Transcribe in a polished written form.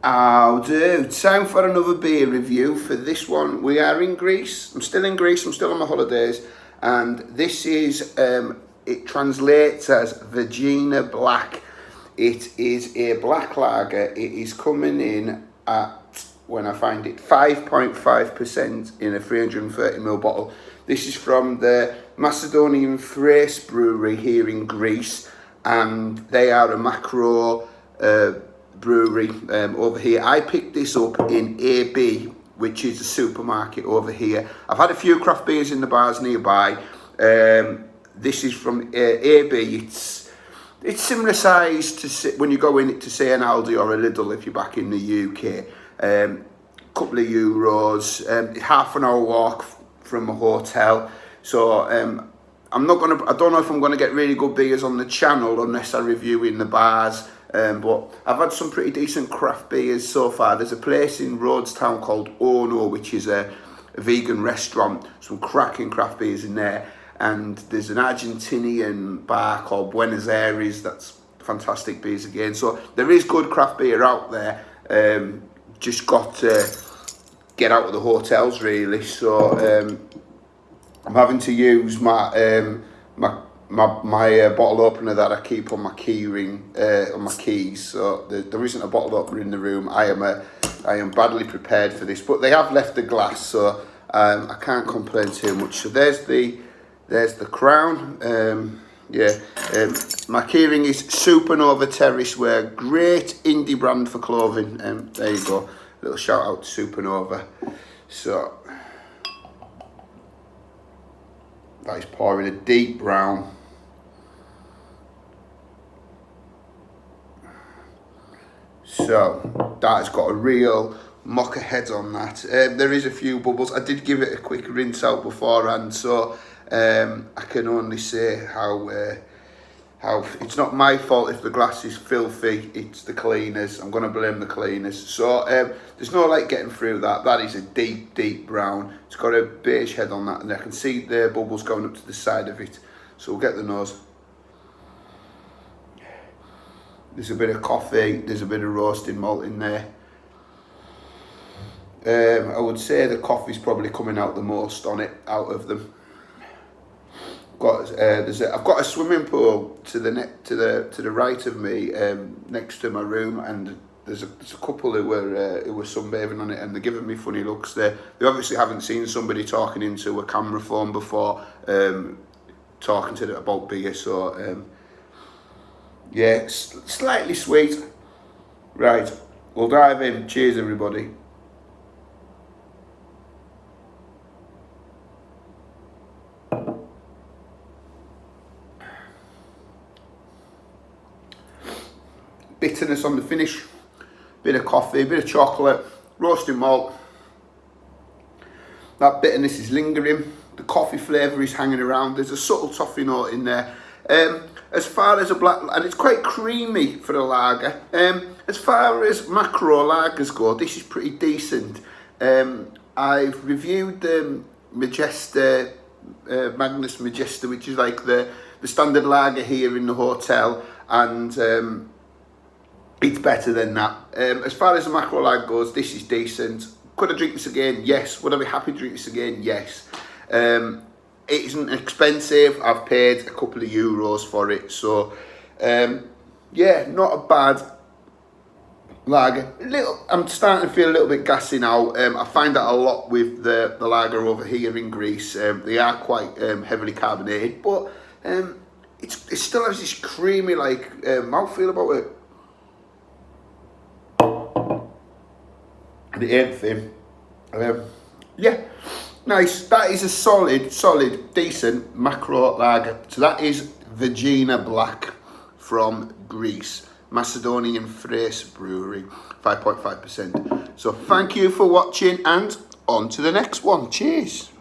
How do? Time for another beer review. For this one, we are in Greece. I'm still in Greece, I'm still on my holidays. And this is, it translates as Vergina Black. It is a black lager. It is coming in at, when I find it, 5.5% in a 330ml bottle. This is from the Macedonian Thrace Brewery here in Greece. And they are a macro brewery over here. I picked this up in AB, which is a supermarket over here. I've had a few craft beers in the bars nearby. This is from AB. It's similar size to when you go in to say an Aldi or a Lidl if you're back in the UK. Couple of euros, half an hour walk from a hotel. So I don't know if I'm gonna get really good beers on the channel unless I review in the bars. But I've had some pretty decent craft beers so far. There's a place in Rhodestown called Ono, which is a vegan restaurant. Some cracking craft beers in there. And there's an Argentinian bar called Buenos Aires. That's fantastic beers again. So there is good craft beer out there. Just got to get out of the hotels really. So I'm having to use my bottle opener that I keep on my key ring, on my keys. So there isn't a bottle opener in the room. I am badly prepared for this, but they have left the glass, so I can't complain too much. So there's the crown. My keyring is Supernova Terrace Wear, great indie brand for clothing. There you go, little shout out to Supernova. So that is pouring a deep brown. So that has got a real mocha head on that. There is a few bubbles. I did give it a quick rinse out beforehand, so I can only say how it's not my fault if the glass is filthy. It's the cleaners. I'm going to blame the cleaners. So there's no light getting through that. That is a deep brown. It's got a beige head on that, and I can see the bubbles going up to the side of it. So we'll get the nose. There's a bit of coffee. There's a bit of roasting malt in there. I would say the coffee's probably coming out the most on it, out of them. I've got a swimming pool to the right of me, next to my room, and there's a couple who were sunbathing on it, and they're giving me funny looks. They obviously haven't seen somebody talking into a camera phone before, talking to them about beer. So yeah, slightly sweet. Right, we'll dive in. Cheers, everybody. Bitterness on the finish, bit of coffee, bit of chocolate, roasting malt. That bitterness is lingering. The coffee flavour is hanging around. There's a subtle toffee note in there. As far as a black, and it's quite creamy for a lager. As far as macro lagers go, this is pretty decent. I've reviewed the Magesta, Magnus Magesta, which is like the standard lager here in the hotel, and it's better than that. As far as the macro lager goes, this is decent. Could I drink this again? Yes. Would I be happy to drink this again? Yes. It isn't expensive. I've paid a couple of euros for it. So, yeah, not a bad lager. I'm starting to feel a little bit gassy now. I find that a lot with the lager over here in Greece. They are quite heavily carbonated, but it still has this creamy mouthfeel about it. And it ain't thin. Yeah, nice. That is a solid, decent macro lager. So that is Vergina Black from Greece, Macedonian Thrace Brewery, 5.5%. So thank you for watching, and on to the next one. Cheers.